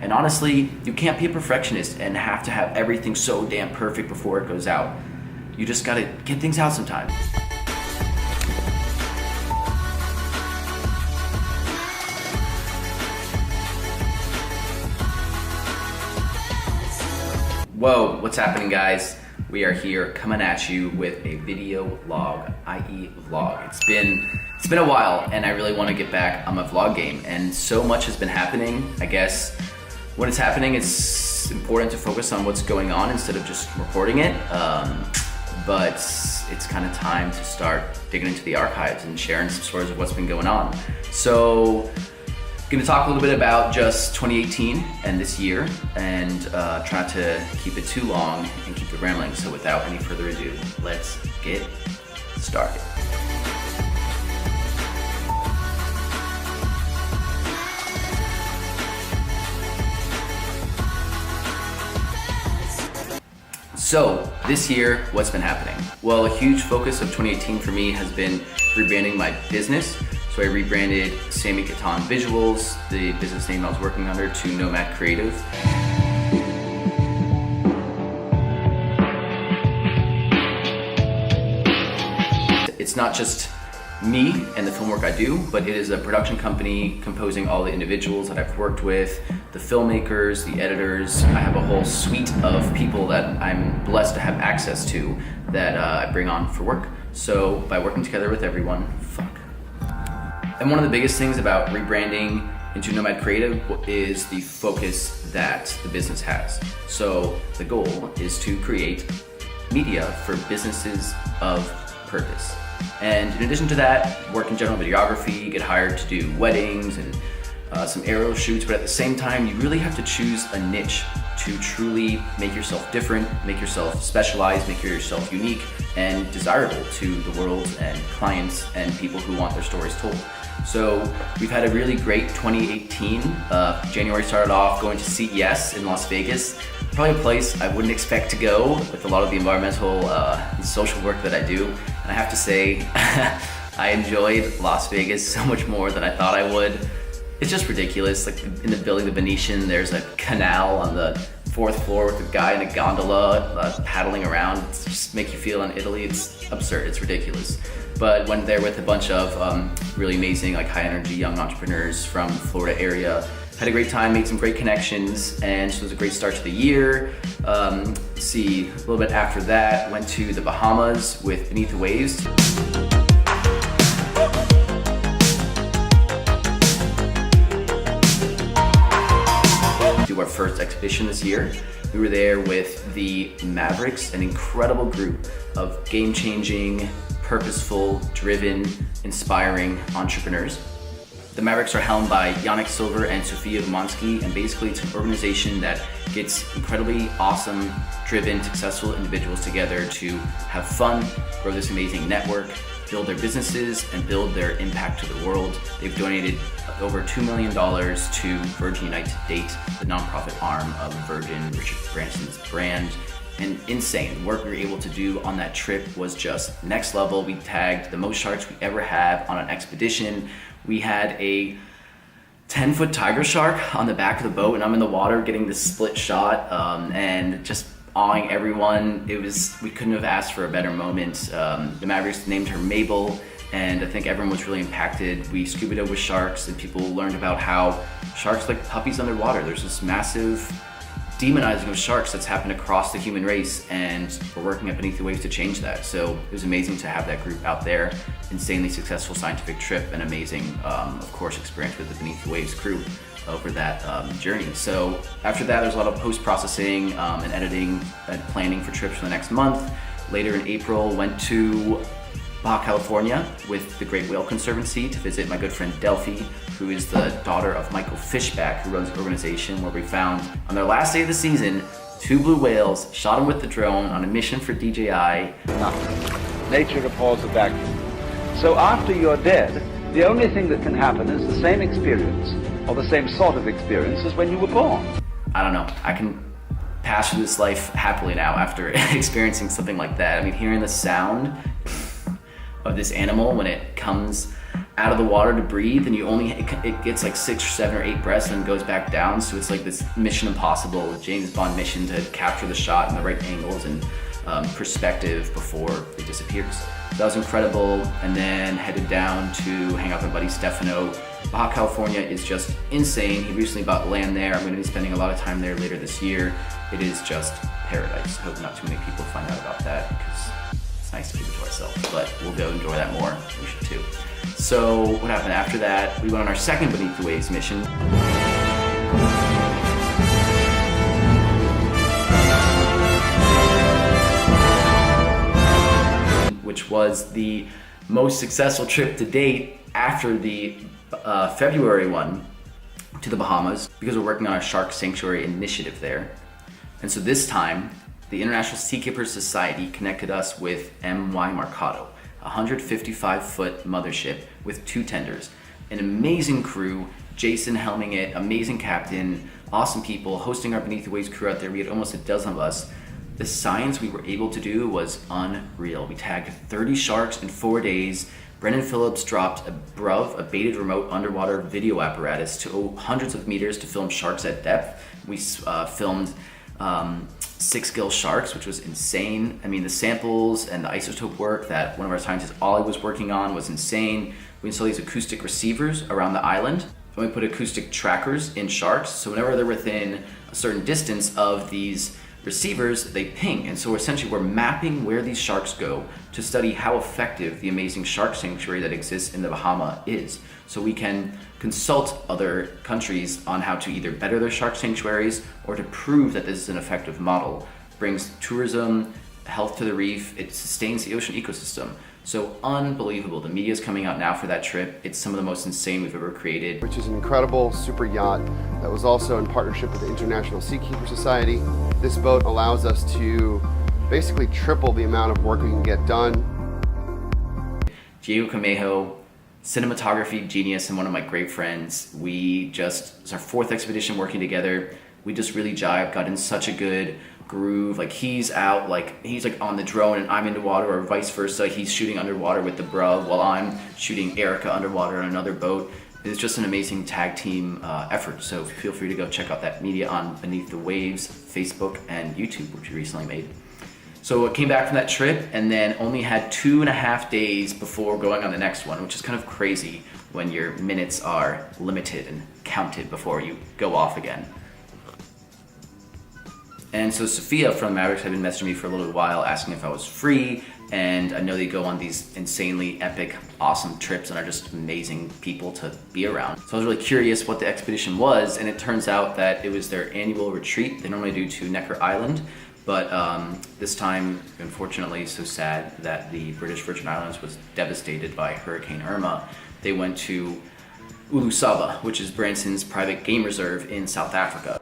And honestly, you can't be a perfectionist and have to have everything so damn perfect before it goes out. You just gotta get things out sometimes. Whoa, what's happening, guys? We are here coming at you with a video log, i.e. vlog. It's been a while, and I really want to get back on my vlog game, and so much has been happening. I guess when it's happening, it's important to focus on what's going on instead of just recording it. But it's kind of time to start digging into the archives and sharing some stories of what's been going on. So going to talk a little bit about just 2018 and this year, and try not to keep it too long and keep it rambling. So without any further ado, let's get started. So this year, what's been happening? Well, a huge focus of 2018 for me has been rebranding my business. So I rebranded Sami Kattan Visuals, the business name I was working under, to Nomad Creative. It's not just me and the film work I do, but it is a production company composing all the individuals that I've worked with, the filmmakers, the editors. I have a whole suite of people that I'm blessed to have access to that I bring on for work. So by working together with everyone, And one of the biggest things about rebranding into Nomad Creative is the focus that the business has. So the goal is to create media for businesses of purpose. And in addition to that, work in general videography, get hired to do weddings and some aerial shoots, but at the same time, you really have to choose a niche to truly make yourself different, make yourself specialized, make yourself unique and desirable to the world and clients and people who want their stories told. So we've had a really great 2018. January started off going to CES in Las Vegas, probably a place I wouldn't expect to go with a lot of the environmental and social work that I do. And I have to say, I enjoyed Las Vegas so much more than I thought I would. It's just ridiculous. Like in the building, the Venetian, there's a canal on the 4th floor with a guy in a gondola paddling around. It's just make you feel in Italy. It's absurd, it's ridiculous. But went there with a bunch of really amazing, like high energy young entrepreneurs from the Florida area. Had a great time, made some great connections, and so it was a great start to the year. Let's see, a little bit after that, went to the Bahamas with Beneath the Waves. Do our first expedition this year. We were there with the Mavericks, an incredible group of game-changing, purposeful, driven, inspiring entrepreneurs. The Mavericks are helmed by Yannick Silver and Sofia Umansky, and basically it's an organization that gets incredibly awesome, driven, successful individuals together to have fun, grow this amazing network, build their businesses, and build their impact to the world. They've donated over $2 million to Virgin Unite to date, the nonprofit arm of Virgin, Richard Branson's brand. And insane. The work we were able to do on that trip was just next level. We tagged the most sharks we ever have on an expedition. We had a 10-foot tiger shark on the back of the boat, and I'm in the water getting this split shot and just awing everyone. We couldn't have asked for a better moment. The Mavericks named her Mabel, and I think everyone was really impacted. We scuba dove with sharks, and people learned about how sharks are like puppies underwater. There's this massive demonizing of sharks that's happened across the human race, and we're working at Beneath the Waves to change that. So it was amazing to have that group out there. Insanely successful scientific trip, and amazing, of course, experience with the Beneath the Waves crew over that journey. So after that, there's a lot of post-processing and editing and planning for trips for the next month. Later in April, went to Baja California with the Great Whale Conservancy to visit my good friend Delphi, who is the daughter of Michael Fishback, who runs the organization, where we found on their last day of the season 2 blue whales, shot them with the drone on a mission for DJI. Nothing. Nature abhors a vacuum. So after you're dead, the only thing that can happen is the same experience, or the same sort of experience as when you were born. I don't know, I can pass through this life happily now after experiencing something like that. I mean, hearing the sound of this animal when it comes out of the water to breathe, and it gets like 6 or 7 or 8 breaths and then goes back down. So it's like this Mission Impossible, James Bond mission to capture the shot in the right angles and perspective before it disappears. So that was incredible. And then headed down to hang out with my buddy Stefano. Baja California is just insane. He recently bought land there. I'm gonna be spending a lot of time there later this year. It is just paradise. I hope not too many people find out about that because it's nice to keep it to ourselves, but we'll go enjoy that more. We should too. So what happened after that? We went on our second Beneath the Waves mission. Which was the most successful trip to date after the February one to the Bahamas, because we're working on a shark sanctuary initiative there. And so this time, the International Seakeepers Society connected us with MY Mercado, a 155-foot mothership with 2 tenders, an amazing crew, Jason helming it, amazing captain, awesome people, hosting our Beneath the Waves crew out there. We had almost a dozen of us. The science we were able to do was unreal. We tagged 30 sharks in 4 days. Brendan Phillips dropped a BRUV, a baited remote underwater video apparatus, to hundreds of meters to film sharks at depth. We filmed 6 gill sharks, which was insane. I mean, the samples and the isotope work that one of our scientists, Ollie, was working on was insane. We installed these acoustic receivers around the island, and we put acoustic trackers in sharks, so whenever they're within a certain distance of these receivers, they ping. And so essentially we're mapping where these sharks go to study how effective the amazing shark sanctuary that exists in the Bahamas is. So we can consult other countries on how to either better their shark sanctuaries or to prove that this is an effective model. It brings tourism, health to the reef, it sustains the ocean ecosystem. So unbelievable. The media's coming out now for that trip. It's some of the most insane we've ever created. Which is an incredible super yacht that was also in partnership with the International Seakeeper Society. This boat allows us to basically triple the amount of work we can get done. Diego Camejo, cinematography genius and one of my great friends. It's our 4th expedition working together. We just really jived, got in such a good groove. Like he's out, he's on the drone and I'm into water, or vice versa. He's shooting underwater with the BRUV while I'm shooting Erica underwater on another boat. It's just an amazing tag team effort. So feel free to go check out that media on Beneath the Waves, Facebook and YouTube, which we recently made. So I came back from that trip and then only had 2.5 days before going on the next one, which is kind of crazy when your minutes are limited and counted before you go off again. And so Sophia from Mavericks had been messaging me for a little while asking if I was free, and I know they go on these insanely epic, awesome trips and are just amazing people to be around. So I was really curious what the expedition was, and it turns out that it was their annual retreat. They normally do to Necker Island, but this time, unfortunately, so sad that the British Virgin Islands was devastated by Hurricane Irma. They went to Ulusaba, which is Branson's private game reserve in South Africa.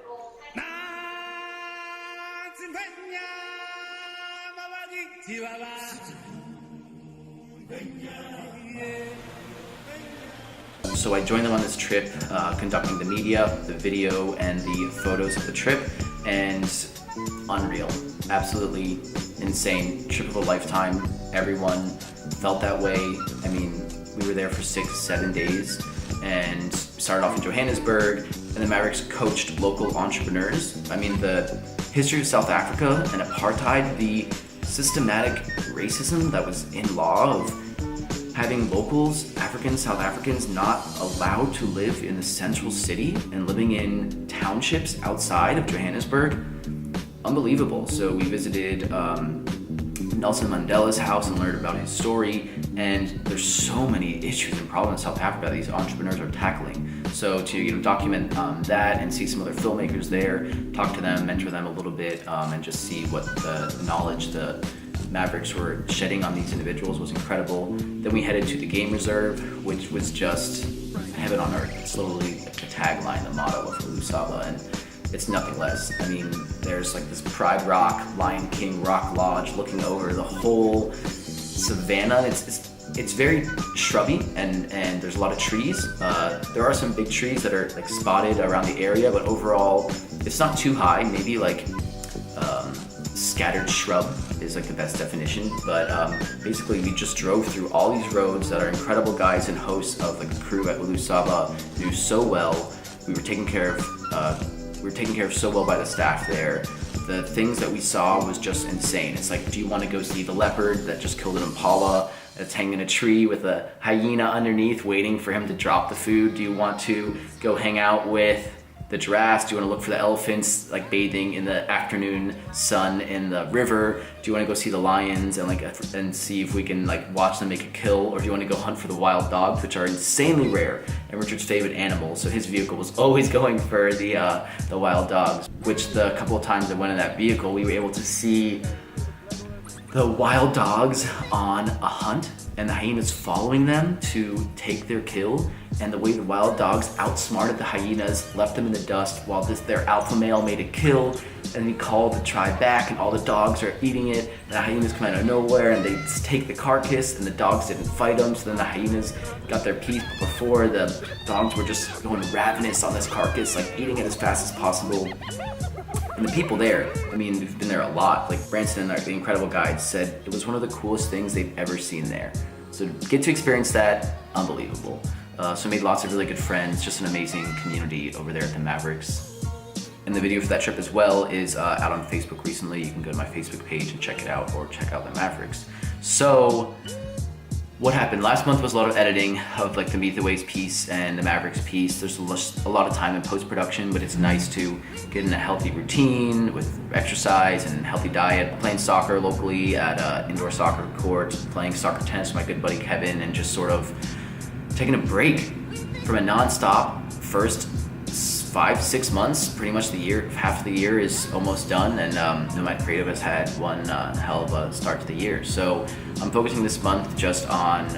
So I joined them on this trip, conducting the media, the video, and the photos of the trip, and unreal. Absolutely insane. Trip of a lifetime. Everyone felt that way. I mean, we were there for 6-7 days and started off in Johannesburg, and the Mavericks coached local entrepreneurs. I mean, the history of South Africa and apartheid, the systematic racism that was in law of having locals, Africans, South Africans, not allowed to live in the central city and living in townships outside of Johannesburg. Unbelievable. So we visited Nelson Mandela's house and learned about his story, and there's so many issues and problems in South Africa that these entrepreneurs are tackling. So to document that and see some other filmmakers there, talk to them, mentor them a little bit, and just see what the knowledge the Mavericks were shedding on these individuals was incredible. Then we headed to the game reserve, which was just heaven on earth. It's literally the tagline, the motto of Ulusaba, and it's nothing less. I mean, there's like this Pride Rock, Lion King Rock Lodge looking over the whole savannah. It's very shrubby and there's a lot of trees. There are some big trees that are like spotted around the area, but overall it's not too high, maybe like scattered shrub is like the best definition, but basically we just drove through all these roads that our incredible guides and hosts of like the crew at Lulu Saba knew so well. We were taken care of so well by the staff there. The things that we saw was just insane. It's like, do you want to go see the leopard that just killed an impala that's hanging in a tree with a hyena underneath waiting for him to drop the food? Do you want to go hang out with the giraffes? Do you want to look for the elephants like bathing in the afternoon sun in the river? Do you want to go see the lions and see if we can like watch them make a kill? Or do you want to go hunt for the wild dogs, which are insanely rare and Richard's favorite animal? So his vehicle was always going for the wild dogs, which the couple of times I went in that vehicle, we were able to see the wild dogs on a hunt and the hyenas following them to take their kill. And the way the wild dogs outsmarted the hyenas, left them in the dust while their alpha male made a kill, and he called the tribe back and all the dogs are eating it, and the hyenas come out of nowhere and they take the carcass and the dogs didn't fight them, so then the hyenas got their piece. But before, the dogs were just going ravenous on this carcass, like eating it as fast as possible. And the people there, I mean, we've been there a lot, like Branson and the incredible guides said it was one of the coolest things they've ever seen there. So to get to experience that, unbelievable. So I made lots of really good friends, just an amazing community over there at the Mavericks. And the video for that trip as well is out on Facebook recently. You can go to my Facebook page and check it out, or check out the Mavericks. So what happened? Last month was a lot of editing of like the Meet the Waves piece and the Mavericks piece. There's a lot of time in post-production, but it's nice to get in a healthy routine with exercise and healthy diet. Playing soccer locally at an indoor soccer court, playing soccer tennis with my good buddy Kevin, and just sort of taking a break from a non-stop first 5-6 months. Pretty much the year, half of the year is almost done, and Nomad Creative has had one hell of a start to the year. So I'm focusing this month just on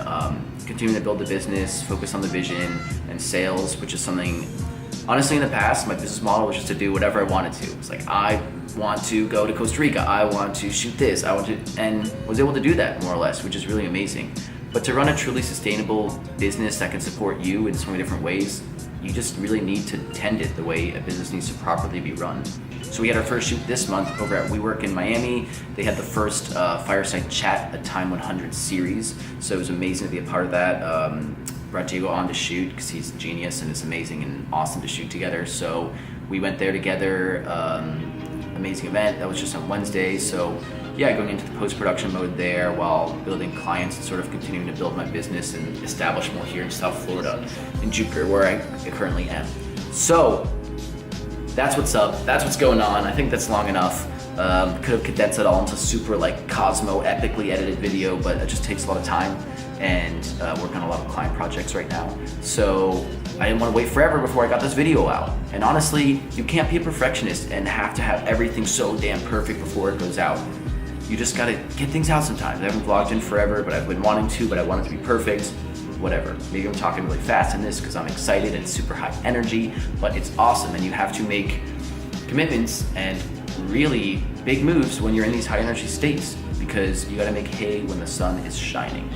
continuing to build the business, focus on the vision and sales, which is something, honestly, in the past, my business model was just to do whatever I wanted to. It's like, I want to go to Costa Rica, I want to shoot this, and was able to do that more or less, which is really amazing. But to run a truly sustainable business that can support you in so many different ways, you just really need to tend it the way a business needs to properly be run. So we had our first shoot this month over at WeWork in Miami. They had the first Fireside Chat at Time 100 series, so it was amazing to be a part of that. Brought Diego on to shoot because he's a genius and it's amazing and awesome to shoot together. So we went there together, amazing event. That was just on Wednesday. So yeah, going into the post-production mode there while building clients and sort of continuing to build my business and establish more here in South Florida, in Jupiter, where I currently am. So that's what's up, that's what's going on. I think that's long enough. Could have condensed it all into super like Cosmo epically edited video, but it just takes a lot of time and working on a lot of client projects right now. So I didn't want to wait forever before I got this video out. And honestly, you can't be a perfectionist and have to have everything so damn perfect before it goes out. You just gotta get things out sometimes. I haven't vlogged in forever, but I've been wanting to, but I want it to be perfect. Whatever. Maybe I'm talking really fast in this because I'm excited and super high energy, but it's awesome, and you have to make commitments and really big moves when you're in these high energy states, because you gotta make hay when the sun is shining.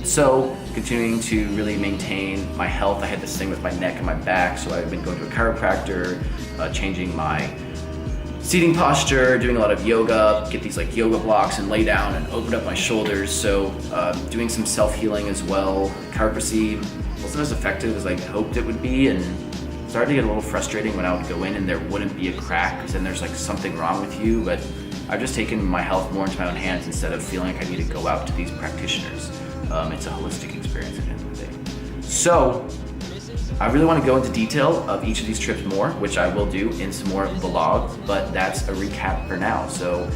So continuing to really maintain my health. I had this thing with my neck and my back, so I've been going to a chiropractor, changing my seating posture, doing a lot of yoga, get these like yoga blocks and lay down and open up my shoulders. So doing some self-healing as well. Chiropractic wasn't as effective as I hoped it would be, and started to get a little frustrating when I would go in and there wouldn't be a crack, because then there's like something wrong with you. But I've just taken my health more into my own hands instead of feeling like I need to go out to these practitioners. It's a holistic experience at the end of the day. So I really want to go into detail of each of these trips more, which I will do in some more vlogs, but that's a recap for now. So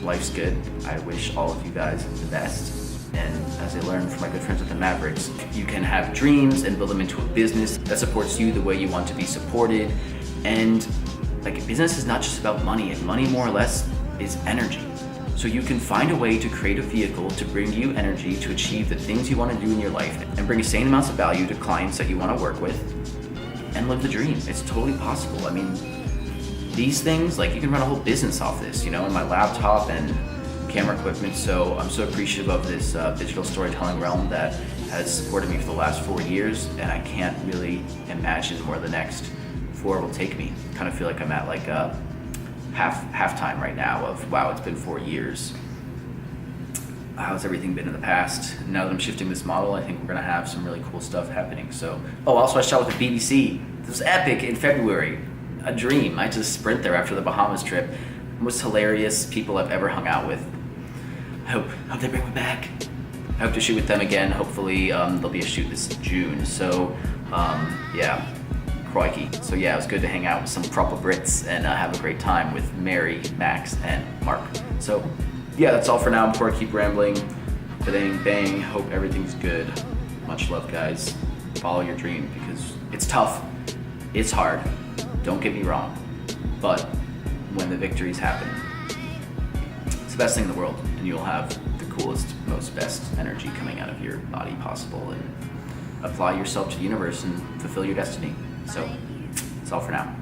life's good. I wish all of you guys the best. And as I learned from my good friends at the Mavericks, you can have dreams and build them into a business that supports you the way you want to be supported. And like, business is not just about money, and money more or less is energy. So you can find a way to create a vehicle to bring you energy to achieve the things you want to do in your life and bring insane amounts of value to clients that you want to work with and live the dream. It's totally possible. I mean, these things, like, you can run a whole business off this, you know, and my laptop and camera equipment. So I'm so appreciative of this digital storytelling realm that has supported me for the last 4 years, and I can't really imagine where the next 4 will take me. I kind of feel like I'm at like a halftime right now of, wow, it's been 4 years. How's everything been in the past? Now that I'm shifting this model, I think we're gonna have some really cool stuff happening. So, also I shot with the BBC. This was epic in February. A dream. I had to sprint there after the Bahamas trip. Most hilarious people I've ever hung out with. I hope they bring me back. I hope to shoot with them again. Hopefully there'll be a shoot this June. So yeah, crikey. So yeah, it was good to hang out with some proper Brits and have a great time with Mary, Max, and Mark. So yeah, that's all for now before I keep rambling. Bang, bang. Hope everything's good. Much love, guys. Follow your dream because it's tough. It's hard. Don't get me wrong. But when the victories happen, it's the best thing in the world, and you'll have the coolest, most best energy coming out of your body possible, and apply yourself to the universe and fulfill your destiny. So that's all for now.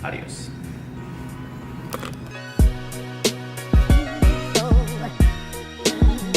Adios.